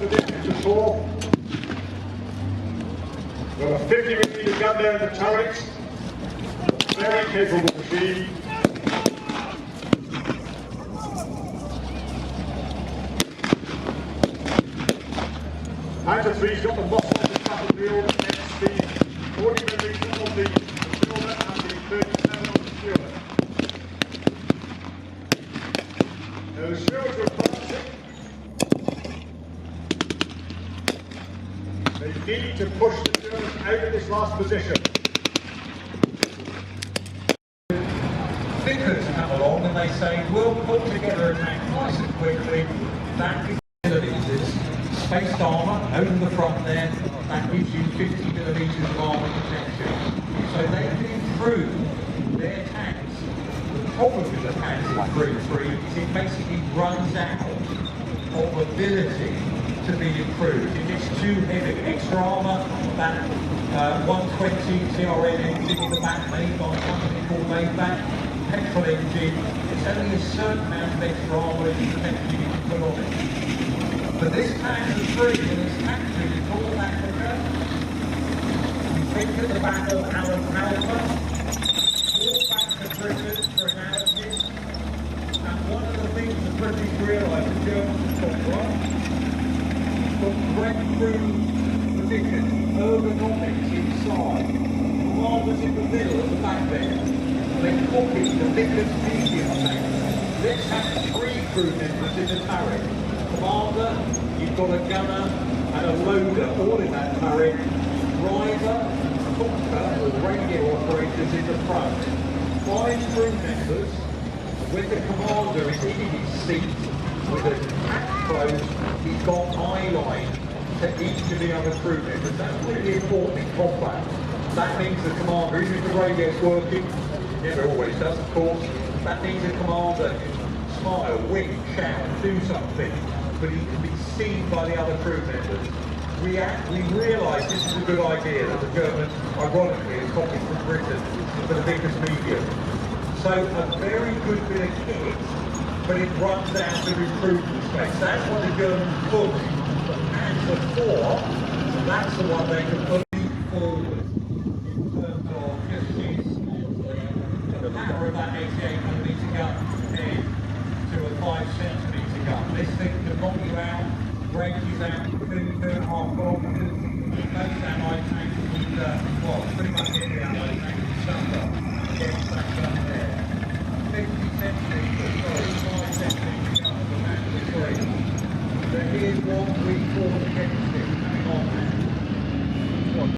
the distance of 4. Got a 50mm gun there in the turret. Very capable machine. Panzer III's got the muscle on the battlefield, against the 40mm on the shoulder and the 37 on the shoulder. Now the shields are advancing. They need to push the Germans out of this last position. Thinkers come along and they say, we'll put together a tank nice and quickly. That is spaced armour over the front there, that gives you 50mm of armour protection. So they can improve their tanks. The problem with the Panzer III is it basically runs out of ability to be improved. It gets too heavy. Extra armour, that 120 TRN engine in the back made by a company called Maybach, petrol engine, it's only a certain amount of extra armour and protection you can put on it. But this Panzer III in its factory in North Africa, you think of the Battle of Alabama, walk back to Britain for analysis, and one of the things the British realised the Germans got wrong, got breakthrough position, ergonomics inside, commanders in the middle at the back there, they copied the biggest medium tank. Let's have 3 crew members in the turret. Commander, you've got a gunner and a loader all in that turret, driver, talker, or radio operators in the front, 5 crew members. When the commander is in his seat with the hatch closed, he's got eye line to each of the other crew members. That's really important in combat. That means the commander, even if the radio's working, never always does of course, that means the commander can smile, wink, shout, do something, but he can be seen by the other crew members. We realise this is a good idea that the Germans, ironically, have copied from Britain for the biggest medium. So a very good bit of kit, but it runs out of improvement space. That's what the Germans put Panzer IV, and that's the one they can put forward in terms of just the power of that 88mm gun compared to a 5cm gun. This thing can knock you out, ranges out 2.5 kilometres. Most allied tanks would, well, pretty much every allied tank would suffer against that gun there. 50cm, sorry, 5cm gun of the Panzer III. So here's what we fought against it.